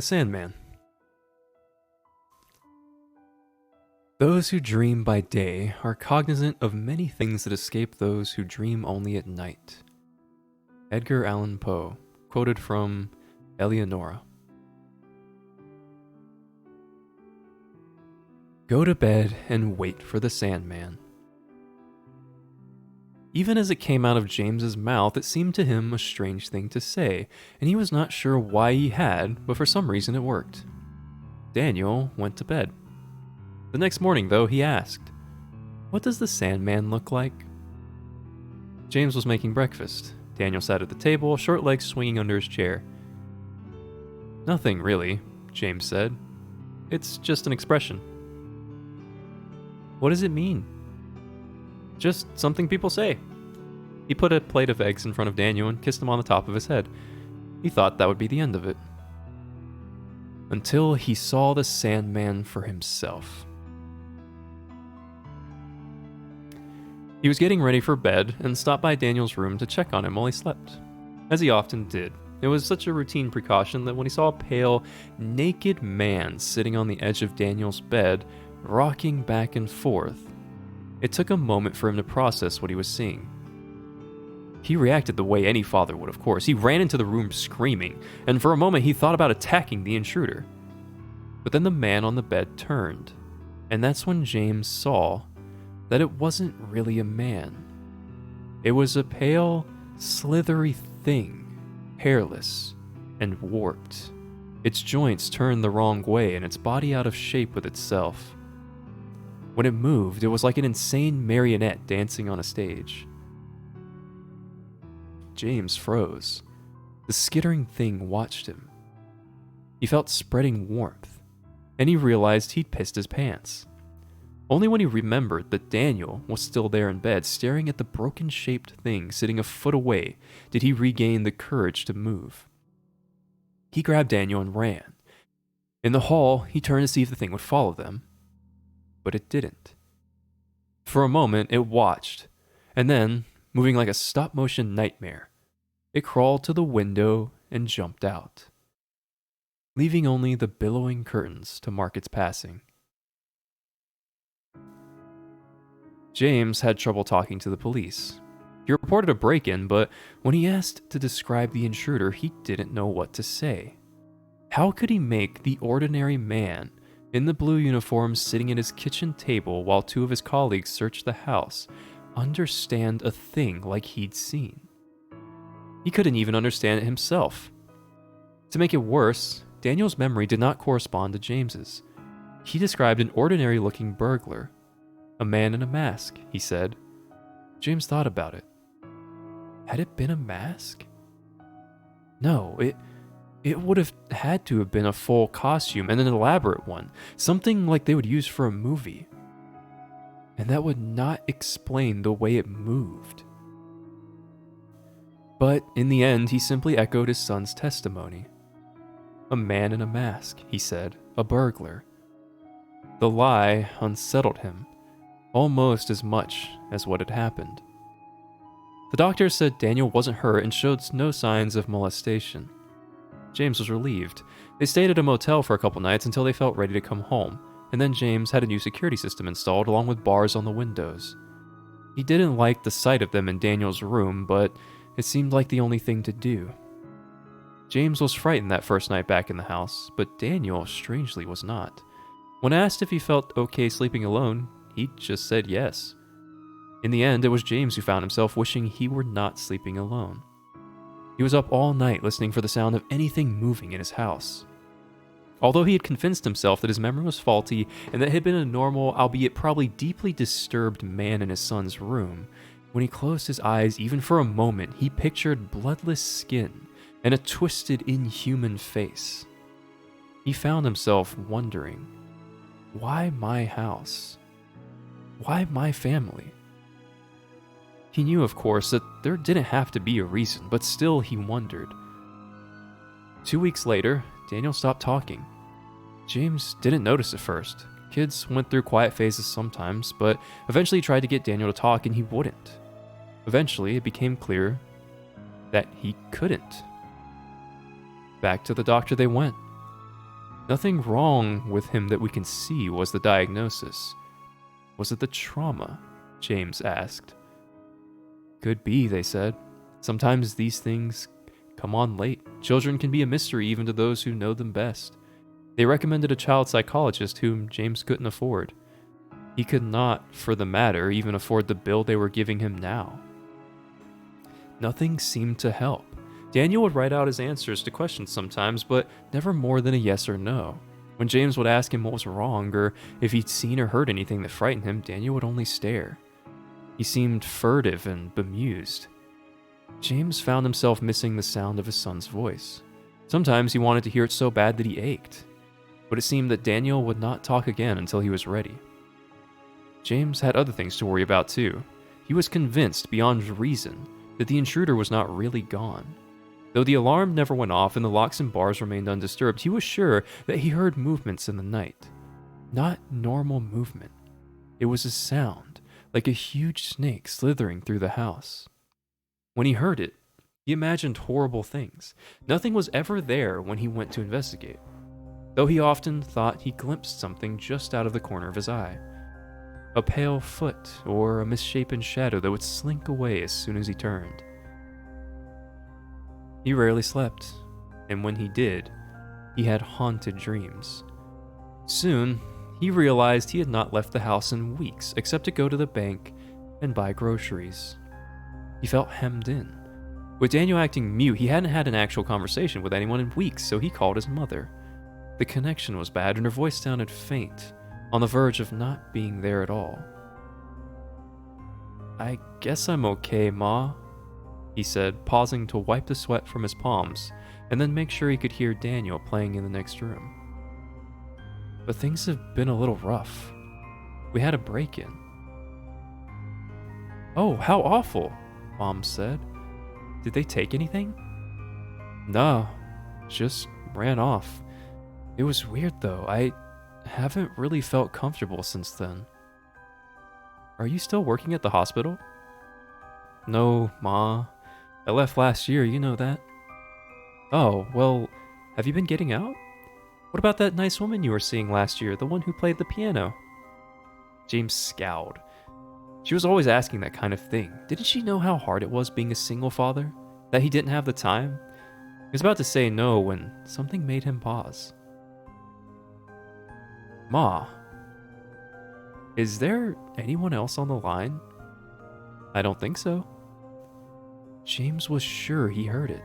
The Sandman. Those who dream by day are cognizant of many things that escape those who dream only at night. Edgar Allan Poe, quoted from Eleonora. Go to bed and wait for the Sandman. Even as it came out of James's mouth, it seemed to him a strange thing to say, and he was not sure why he had, but for some reason it worked. Daniel went to bed. The next morning, though, he asked, "What does the Sandman look like?" James was making breakfast. Daniel sat at the table, short legs swinging under his chair. "Nothing, really," James said. "It's just an expression." "What does it mean?" "Just something people say." He put a plate of eggs in front of Daniel and kissed him on the top of his head. He thought that would be the end of it. Until he saw the Sandman for himself. He was getting ready for bed and stopped by Daniel's room to check on him while he slept. As he often did. It was such a routine precaution that when he saw a pale, naked man sitting on the edge of Daniel's bed, rocking back and forth, it took a moment for him to process what he was seeing. He reacted the way any father would, of course. He ran into the room screaming, and for a moment he thought about attacking the intruder. But then the man on the bed turned, and that's when James saw that it wasn't really a man. It was a pale, slithery thing, hairless and warped. Its joints turned the wrong way and its body out of shape with itself. When it moved, it was like an insane marionette dancing on a stage. James froze. The skittering thing watched him. He felt spreading warmth, and he realized he'd pissed his pants. Only when he remembered that Daniel was still there in bed, staring at the broken-shaped thing sitting a foot away, did he regain the courage to move. He grabbed Daniel and ran. In the hall, he turned to see if the thing would follow them, but it didn't. For a moment, it watched, and then, moving like a stop-motion nightmare, it crawled to the window and jumped out, leaving only the billowing curtains to mark its passing. James had trouble talking to the police. He reported a break-in, but when he asked to describe the intruder, he didn't know what to say. How could he make the ordinary man in the blue uniform sitting at his kitchen table while two of his colleagues searched the house understand a thing like he'd seen? He couldn't even understand it himself. To make it worse, Daniel's memory did not correspond to James's. He described an ordinary-looking burglar. "A man in a mask," he said. James thought about it. Had it been a mask? No, it would have had to have been a full costume and an elaborate one, something like they would use for a movie. And that would not explain the way it moved. But in the end, he simply echoed his son's testimony. "A man in a mask," he said, "a burglar." The lie unsettled him, almost as much as what had happened. The doctor said Daniel wasn't hurt and showed no signs of molestation. James was relieved. They stayed at a motel for a couple nights until they felt ready to come home, and then James had a new security system installed along with bars on the windows. He didn't like the sight of them in Daniel's room, but it seemed like the only thing to do. James was frightened that first night back in the house, but Daniel strangely was not. When asked if he felt okay sleeping alone, he just said yes. In the end, it was James who found himself wishing he were not sleeping alone. He was up all night listening for the sound of anything moving in his house. Although he had convinced himself that his memory was faulty and that it had been a normal, albeit probably deeply disturbed man in his son's room, when he closed his eyes even for a moment, he pictured bloodless skin and a twisted, inhuman face. He found himself wondering, why my house? Why my family? He knew, of course, that there didn't have to be a reason, but still he wondered. 2 weeks later, Daniel stopped talking. James didn't notice at first. Kids went through quiet phases sometimes, but eventually he tried to get Daniel to talk and he wouldn't. Eventually, it became clear that he couldn't. Back to the doctor they went. Nothing wrong with him that we can see, was the diagnosis. Was it the trauma? James asked. Could be, they said. Sometimes these things come on late. Children can be a mystery even to those who know them best. They recommended a child psychologist whom James couldn't afford. He could not, for the matter, even afford the bill they were giving him now. Nothing seemed to help. Daniel would write out his answers to questions sometimes, but never more than a yes or no. When James would ask him what was wrong, or if he'd seen or heard anything that frightened him, Daniel would only stare. He seemed furtive and bemused. James found himself missing the sound of his son's voice. Sometimes he wanted to hear it so bad that he ached. But it seemed that Daniel would not talk again until he was ready. James had other things to worry about too. He was convinced beyond reason that the intruder was not really gone. Though the alarm never went off and the locks and bars remained undisturbed, he was sure that he heard movements in the night. Not normal movement. It was a sound, like a huge snake slithering through the house. When he heard it, he imagined horrible things. Nothing was ever there when he went to investigate, though he often thought he glimpsed something just out of the corner of his eye. A pale foot or a misshapen shadow that would slink away as soon as he turned. He rarely slept, and when he did, he had haunted dreams. Soon, he realized he had not left the house in weeks except to go to the bank and buy groceries. He felt hemmed in. With Daniel acting mute, he hadn't had an actual conversation with anyone in weeks, so he called his mother. The connection was bad and her voice sounded faint, on the verge of not being there at all. "I guess I'm okay, Ma," he said, pausing to wipe the sweat from his palms and then make sure he could hear Daniel playing in the next room. "But things have been a little rough. We had a break-in." "Oh, how awful," Mom said. "Did they take anything?" "No, just ran off. It was weird though. I haven't really felt comfortable since then." "Are you still working at the hospital?" "No, Ma. I left last year, you know that." "Oh, well, have you been getting out? What about that nice woman you were seeing last year, the one who played the piano?" James scowled. She was always asking that kind of thing. Didn't she know how hard it was being a single father? That he didn't have the time? He was about to say no when something made him pause. "Ma, is there anyone else on the line?" "I don't think so." James was sure he heard it.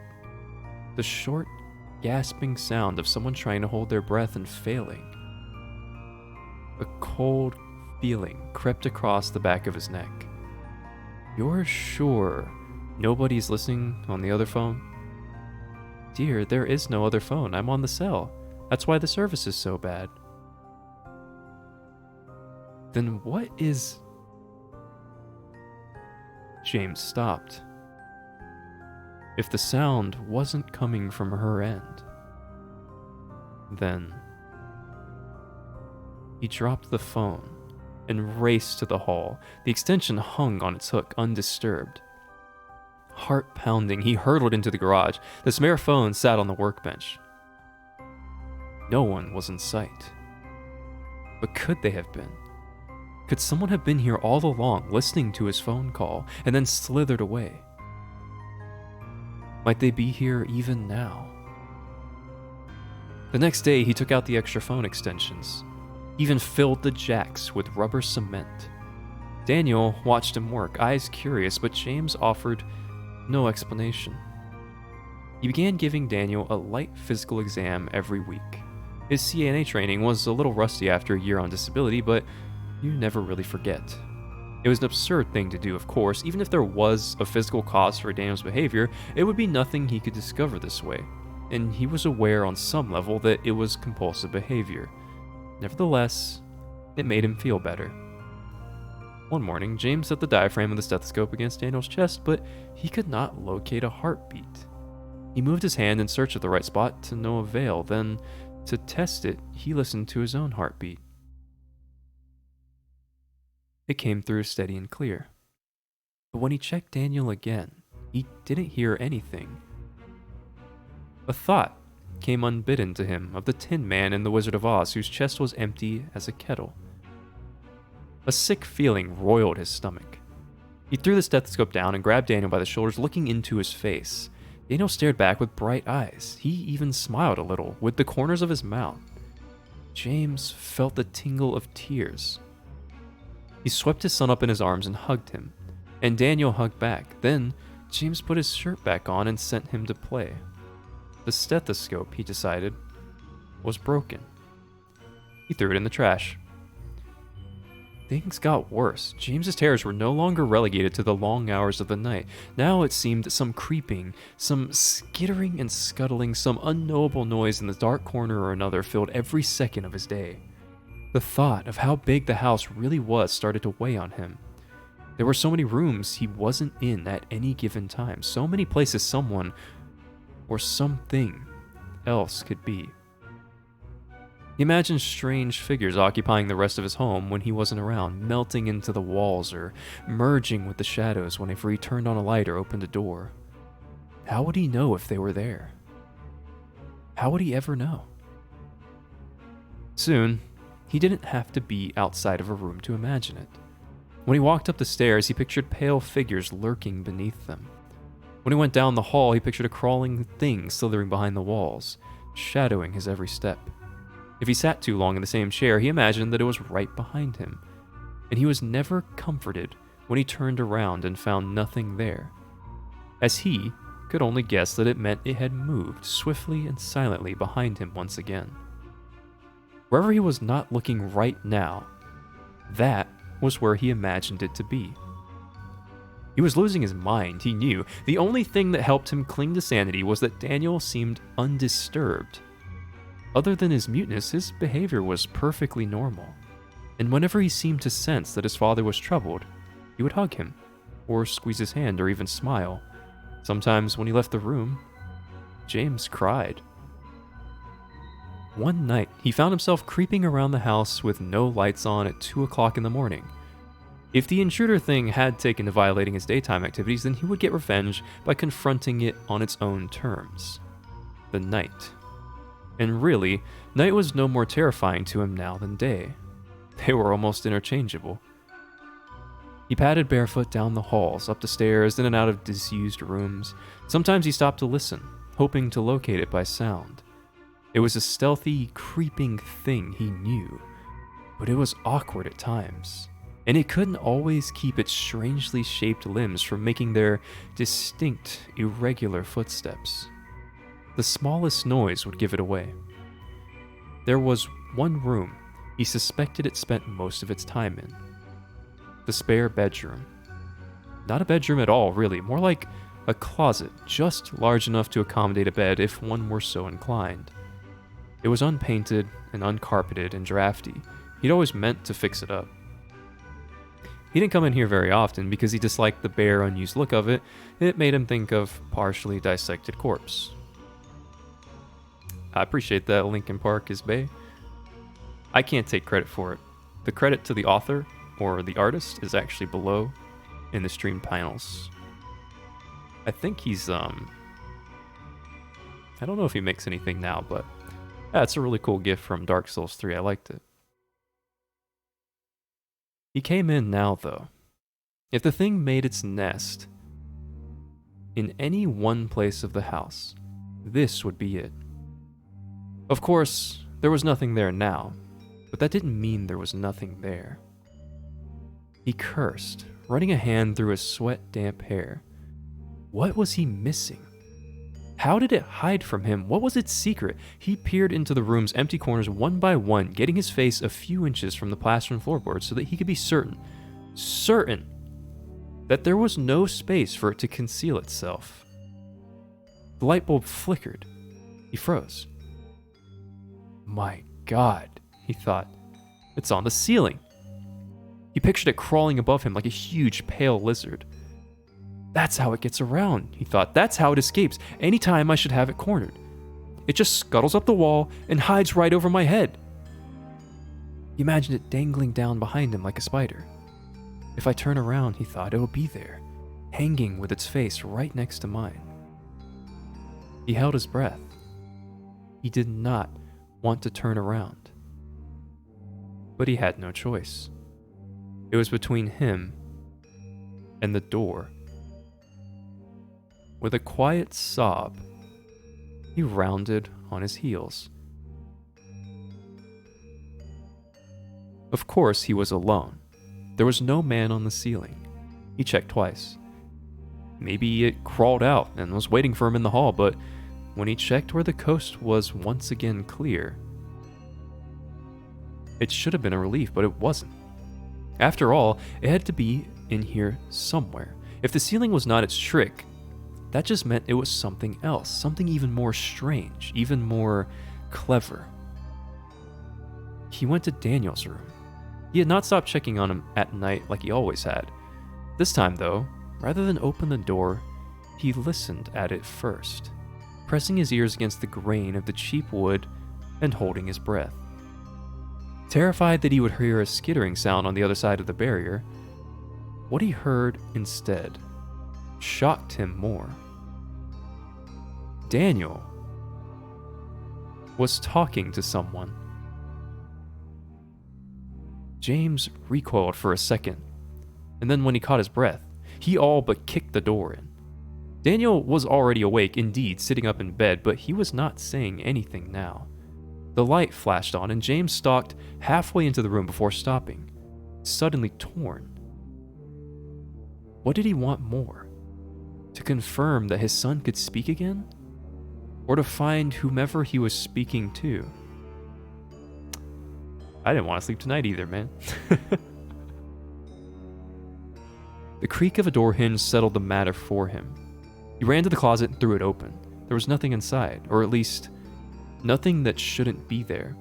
The short, gasping sound of someone trying to hold their breath and failing. A cold feeling crept across the back of his neck. "You're sure nobody's listening on the other phone?" "Dear, there is no other phone. I'm on the cell. That's why the service is so bad." "Then what is..." James stopped. If the sound wasn't coming from her end, then... He dropped the phone and raced to the hall. The extension hung on its hook, undisturbed. Heart pounding, he hurtled into the garage. The spare phone sat on the workbench. No one was in sight. But could they have been? Could someone have been here all along, listening to his phone call, and then slithered away? Might they be here even now? The next day, he took out the extra phone extensions, even filled the jacks with rubber cement. Daniel watched him work, eyes curious, but James offered no explanation. He began giving Daniel a light physical exam every week. His CNA training was a little rusty after a year on disability, but you never really forget. It was an absurd thing to do, of course. Even if there was a physical cause for Daniel's behavior, it would be nothing he could discover this way, and he was aware on some level that it was compulsive behavior. Nevertheless, it made him feel better. One morning, James set the diaphragm of the stethoscope against Daniel's chest, but he could not locate a heartbeat. He moved his hand in search of the right spot to no avail. Then, to test it, he listened to his own heartbeat. It came through steady and clear. But when he checked Daniel again, he didn't hear anything. A thought came unbidden to him of the Tin Man in The Wizard of Oz, whose chest was empty as a kettle. A sick feeling roiled his stomach. He threw the stethoscope down and grabbed Daniel by the shoulders, looking into his face. Daniel stared back with bright eyes. He even smiled a little, with the corners of his mouth. James felt the tingle of tears. He swept his son up in his arms and hugged him, and Daniel hugged back. Then, James put his shirt back on and sent him to play. The stethoscope, he decided, was broken. He threw it in the trash. Things got worse. James's terrors were no longer relegated to the long hours of the night. Now it seemed some creeping, some skittering and scuttling, some unknowable noise in the dark corner or another filled every second of his day. The thought of how big the house really was started to weigh on him. There were so many rooms he wasn't in at any given time, so many places someone or something else could be. He imagined strange figures occupying the rest of his home when he wasn't around, melting into the walls or merging with the shadows whenever he turned on a light or opened a door. How would he know if they were there? How would he ever know? Soon, he didn't have to be outside of a room to imagine it. When he walked up the stairs, he pictured pale figures lurking beneath them. When he went down the hall, he pictured a crawling thing slithering behind the walls, shadowing his every step. If he sat too long in the same chair, he imagined that it was right behind him, and he was never comforted when he turned around and found nothing there, as he could only guess that it meant it had moved swiftly and silently behind him once again. Wherever he was not looking right now, that was where he imagined it to be. He was losing his mind, he knew. The only thing that helped him cling to sanity was that Daniel seemed undisturbed. Other than his muteness, his behavior was perfectly normal, and whenever he seemed to sense that his father was troubled, he would hug him, or squeeze his hand, or even smile. Sometimes when he left the room, James cried. One night, he found himself creeping around the house with no lights on at 2 o'clock in the morning. If the intruder thing had taken to violating his daytime activities, then he would get revenge by confronting it on its own terms. The night. And really, night was no more terrifying to him now than day. They were almost interchangeable. He padded barefoot down the halls, up the stairs, in and out of disused rooms. Sometimes he stopped to listen, hoping to locate it by sound. It was a stealthy, creeping thing he knew, but it was awkward at times, and it couldn't always keep its strangely shaped limbs from making their distinct, irregular footsteps. The smallest noise would give it away. There was one room he suspected it spent most of its time in. The spare bedroom. Not a bedroom at all, really, more like a closet, just large enough to accommodate a bed if one were so inclined. It was unpainted and uncarpeted and drafty. He'd always meant to fix it up. He didn't come in here very often because he disliked the bare, unused look of it. It made him think of partially dissected corpse. I appreciate that Linkin Park is bae. I can't take credit for it. The credit to the author or the artist is actually below in the stream panels. I think he's I don't know if he makes anything now, but yeah, it's a really cool gift from Dark Souls 3. I liked it. He came in now though. If the thing made its nest in any one place of the house, this would be it. Of course, there was nothing there now, but that didn't mean there was nothing there. He cursed, running a hand through his sweat-damp hair. What was he missing? How did it hide from him? What was its secret? He peered into the room's empty corners one by one, getting his face a few inches from the plastered floorboards so that he could be certain that there was no space for it to conceal itself. The light bulb flickered. He froze. My God, he thought. It's on the ceiling. He pictured it crawling above him like a huge pale lizard. That's how it gets around, he thought. That's how it escapes. Anytime I should have it cornered. It just scuttles up the wall and hides right over my head. He imagined it dangling down behind him like a spider. If I turn around, he thought, it will be there, hanging with its face right next to mine. He held his breath. He did not want to turn around. But he had no choice. It was between him and the door. With a quiet sob, he rounded on his heels. Of course, he was alone. There was no man on the ceiling. He checked twice. Maybe it crawled out and was waiting for him in the hall, but when he checked where the coast was once again clear, it should have been a relief, but it wasn't. After all, it had to be in here somewhere. If the ceiling was not its trick, that just meant it was something else, something even more strange, even more clever. He went to Daniel's room. He had not stopped checking on him at night like he always had. This time, though, rather than open the door, he listened at it first, pressing his ears against the grain of the cheap wood and holding his breath. Terrified that he would hear a skittering sound on the other side of the barrier, what he heard instead shocked him more. Daniel was talking to someone. James recoiled for a second, and then when he caught his breath, he all but kicked the door in. Daniel was already awake, indeed, sitting up in bed, but he was not saying anything now. The light flashed on, and James stalked halfway into the room before stopping, suddenly torn. What did he want more? To confirm that his son could speak again? Or to find whomever he was speaking to? I didn't want to sleep tonight either, man. The creak of a door hinge settled the matter for him. He ran to the closet and threw it open. There was nothing inside, or at least, nothing that shouldn't be there.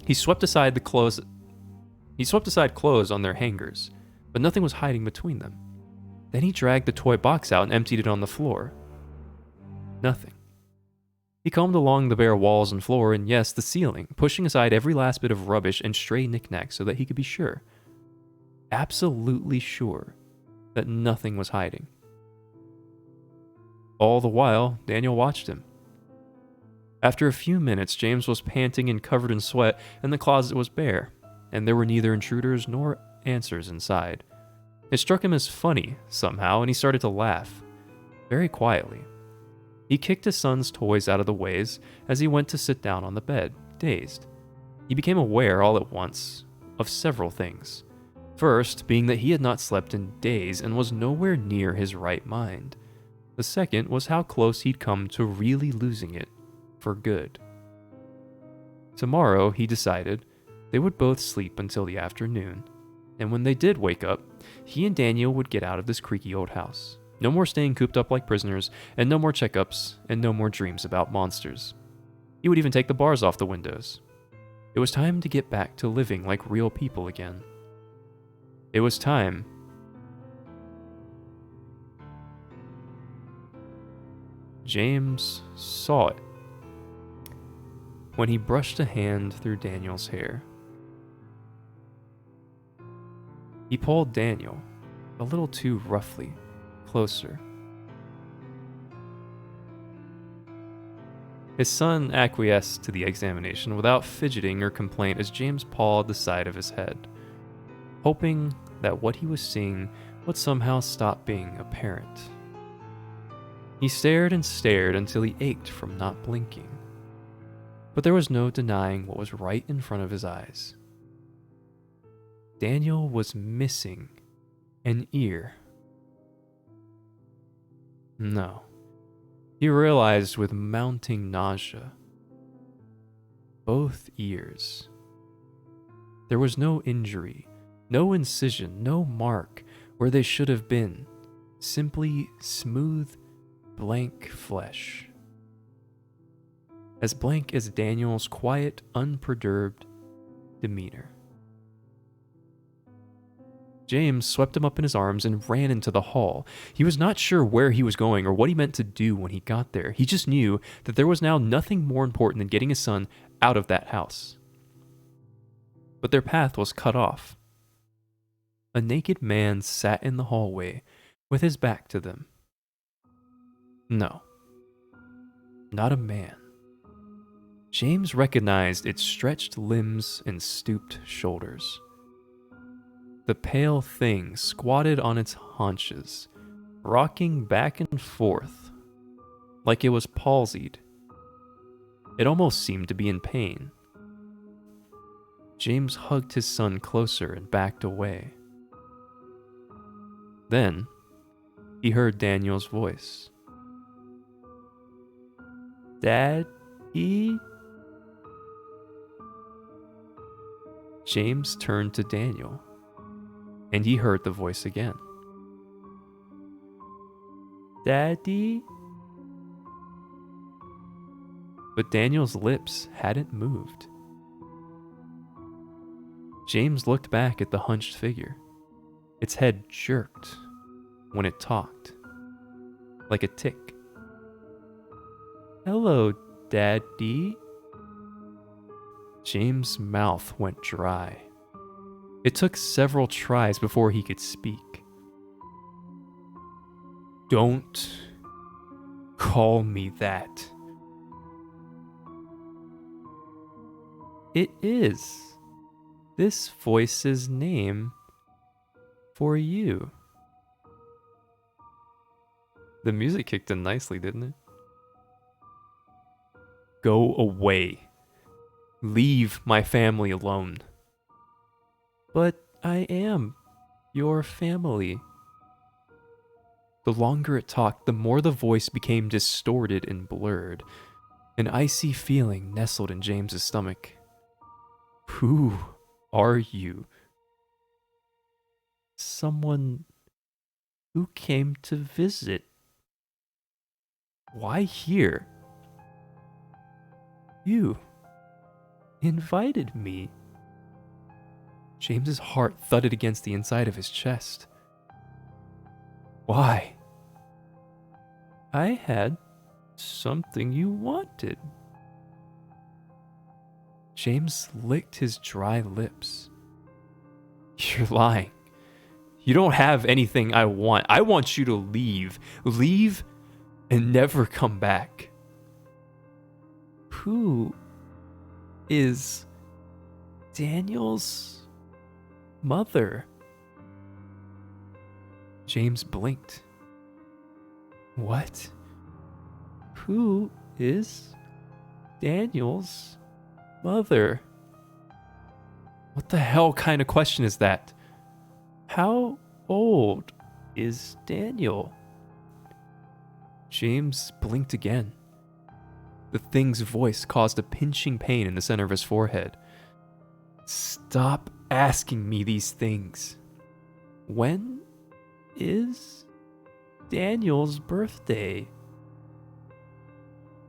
He swept aside clothes on their hangers, but nothing was hiding between them. Then he dragged the toy box out and emptied it on the floor. Nothing. He combed along the bare walls and floor, and yes, the ceiling, pushing aside every last bit of rubbish and stray knickknacks so that he could be sure, absolutely sure, that nothing was hiding. All the while, Daniel watched him. After a few minutes, James was panting and covered in sweat, and the closet was bare, and there were neither intruders nor answers inside. It struck him as funny, somehow, and he started to laugh, very quietly. He kicked his son's toys out of the ways as he went to sit down on the bed, dazed. He became aware all at once of several things. First, being that he had not slept in days and was nowhere near his right mind. The second was how close he'd come to really losing it for good. Tomorrow, he decided, they would both sleep until the afternoon, and when they did wake up, he and Daniel would get out of this creaky old house. No more staying cooped up like prisoners, and no more checkups, and no more dreams about monsters. He would even take the bars off the windows. It was time to get back to living like real people again. It was time. James saw it when he brushed a hand through Daniel's hair. He pulled Daniel, a little too roughly, closer. His son acquiesced to the examination without fidgeting or complaint as James pawed the side of his head, hoping that what he was seeing would somehow stop being apparent. He stared and stared until he ached from not blinking, but there was no denying what was right in front of his eyes. Daniel was missing an ear. No, he realized with mounting nausea. Both ears. There was no injury, no incision, no mark where they should have been. Simply smooth, blank flesh. As blank as Daniel's quiet, unperturbed demeanor. James swept him up in his arms and ran into the hall. He was not sure where he was going or what he meant to do when he got there. He just knew that there was now nothing more important than getting his son out of that house. But their path was cut off. A naked man sat in the hallway with his back to them. No, not a man. James recognized its stretched limbs and stooped shoulders. The pale thing squatted on its haunches, rocking back and forth, like it was palsied. It almost seemed to be in pain. James hugged his son closer and backed away. Then, he heard Daniel's voice. "Daddy?" James turned to Daniel, and he heard the voice again. "Daddy?" But Daniel's lips hadn't moved. James looked back at the hunched figure. Its head jerked when it talked, like a tick. "Hello, Daddy." James' mouth went dry. It took several tries before he could speak. "Don't call me that." "It is this voice's name for you." The music kicked in nicely, didn't it? "Go away. Leave my family alone." "But I am your family." The longer it talked, the more the voice became distorted and blurred. An icy feeling nestled in James's stomach. "Who are you?" "Someone who came to visit." "Why here?" "You invited me." James's heart thudded against the inside of his chest. "Why?" "I had something you wanted." James licked his dry lips. "You're lying. You don't have anything I want. I want you to leave. Leave and never come back." "Who is Daniel's mother?" James blinked. "What? Who is Daniel's mother?" What the hell kind of question is that? "How old is Daniel?" James blinked again. The thing's voice caused a pinching pain in the center of his forehead. "Stop asking me these things." "When is Daniel's birthday?"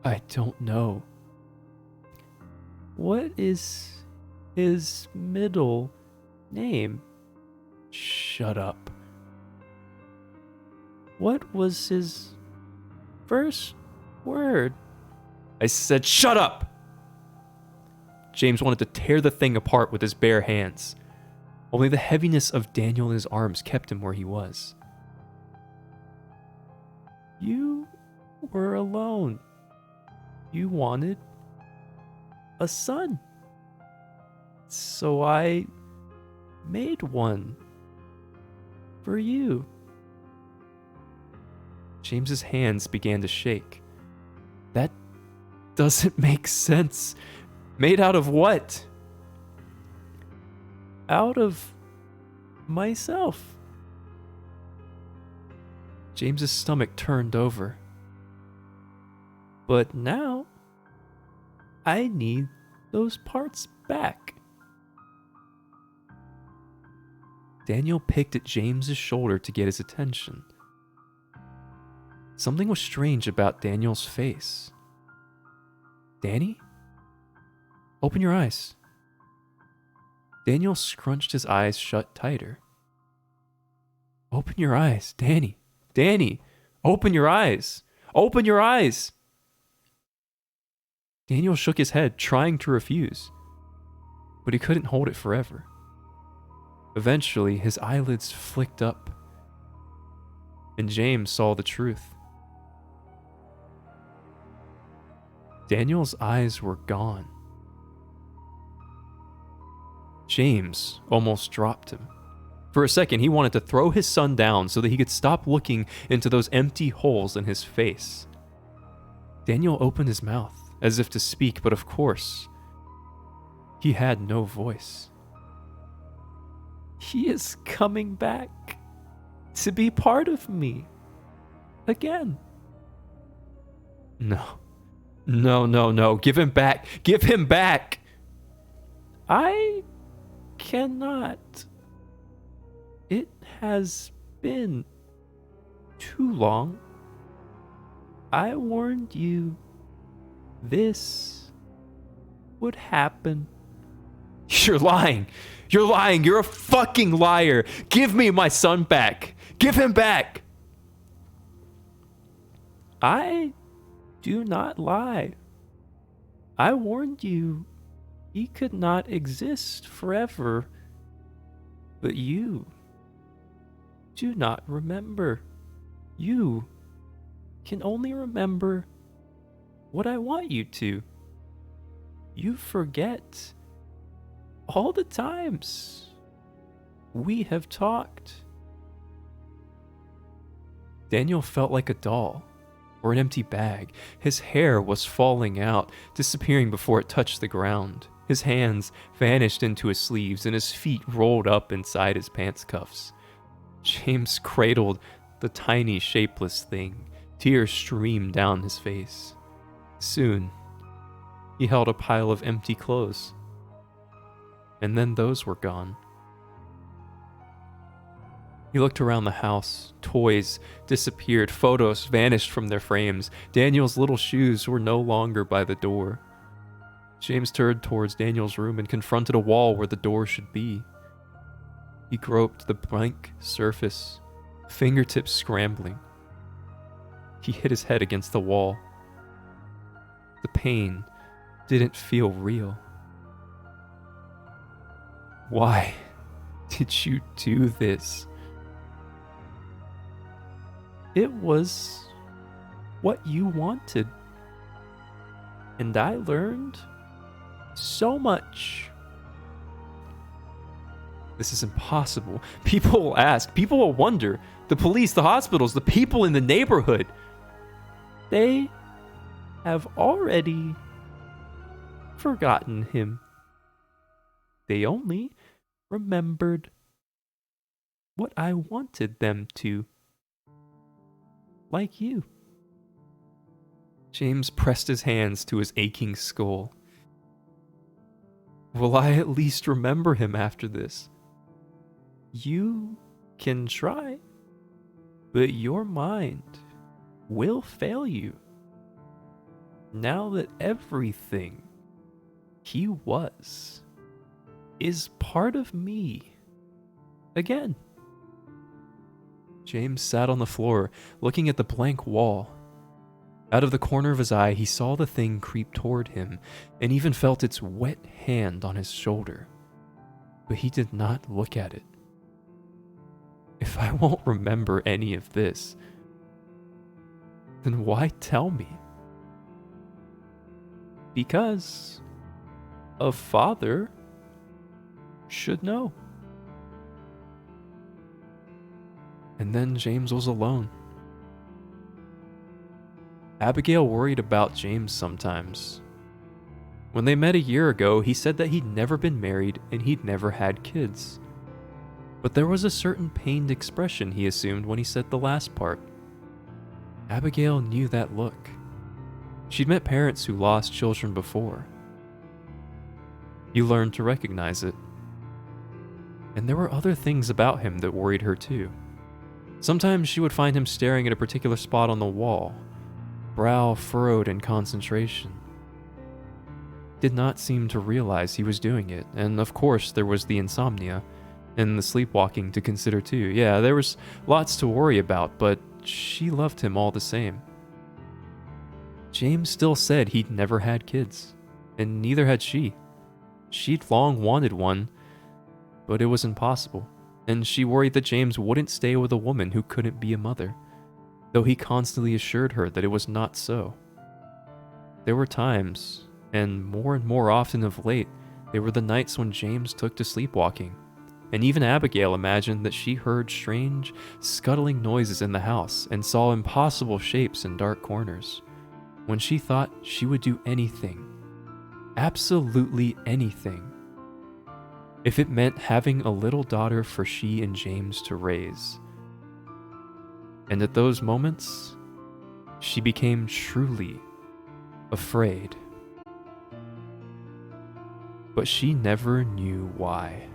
"I don't know." "What is his middle name?" "Shut up." "What was his first word?" I said, "Shut up!" James wanted to tear the thing apart with his bare hands. Only the heaviness of Daniel in his arms kept him where he was. "You were alone. You wanted a son. So I made one for you." James's hands began to shake. That doesn't make sense. Made out of what? "Out of myself." James's stomach turned over. "But now, I need those parts back." Daniel picked at James's shoulder to get his attention. Something was strange about Daniel's face. "Danny? Open your eyes." Daniel scrunched his eyes shut tighter. "Open your eyes, Danny. Danny, open your eyes. Open your eyes." Daniel shook his head, trying to refuse, but he couldn't hold it forever. Eventually, his eyelids flicked up, and James saw the truth. Daniel's eyes were gone. James almost dropped him. For a second, he wanted to throw his son down so that he could stop looking into those empty holes in his face. Daniel opened his mouth as if to speak, but of course, he had no voice. He is coming back to be part of me again. No. No. Give him back. Give him back. I cannot. It has been too long. I warned you this would happen. You're lying. You're lying. You're a fucking liar. Give me my son back. Give him back. I do not lie. I warned you he could not exist forever. But you do not remember. You can only remember what I want you to. You forget all the times we have talked. Daniel felt like a doll or an empty bag. His hair was falling out, disappearing before it touched the ground. His hands vanished into his sleeves and his feet rolled up inside his pants cuffs. James cradled the tiny, shapeless thing. Tears streamed down his face. Soon, he held a pile of empty clothes. And then those were gone. He looked around the house. Toys disappeared. Photos vanished from their frames. Daniel's little shoes were no longer by the door. James turned towards Daniel's room and confronted a wall where the door should be. He groped the blank surface, fingertips scrambling. He hit his head against the wall. The pain didn't feel real. Why did you do this? It was what you wanted. And I learned so much. This is impossible. People will ask. People will wonder. The police, the hospitals, the people in the neighborhood. They have already forgotten him. They only remembered what I wanted them to. Like you. James pressed his hands to his aching skull. Will I at least remember him after this? You can try, but your mind will fail you. Now that everything he was is part of me again. James sat on the floor, looking at the blank wall. Out of the corner of his eye, he saw the thing creep toward him, and even felt its wet hand on his shoulder. But he did not look at it. If I won't remember any of this, then why tell me? Because a father should know. And then James was alone. Abigail worried about James sometimes. When they met a year ago, he said that he'd never been married and he'd never had kids. But there was a certain pained expression he assumed when he said the last part. Abigail knew that look. She'd met parents who lost children before. You learned to recognize it. And there were other things about him that worried her too. Sometimes she would find him staring at a particular spot on the wall, brow furrowed in concentration. Did not seem to realize he was doing it, and of course there was the insomnia and the sleepwalking to consider too. Yeah, there was lots to worry about, but she loved him all the same. James still said he'd never had kids, and neither had she. She'd long wanted one, but it was impossible, and she worried that James wouldn't stay with a woman who couldn't be a mother, though he constantly assured her that it was not so. There were times, and more often of late, they were the nights when James took to sleepwalking, and even Abigail imagined that she heard strange, scuttling noises in the house and saw impossible shapes in dark corners, when she thought she would do anything, absolutely anything, if it meant having a little daughter for she and James to raise. And at those moments, she became truly afraid. But she never knew why.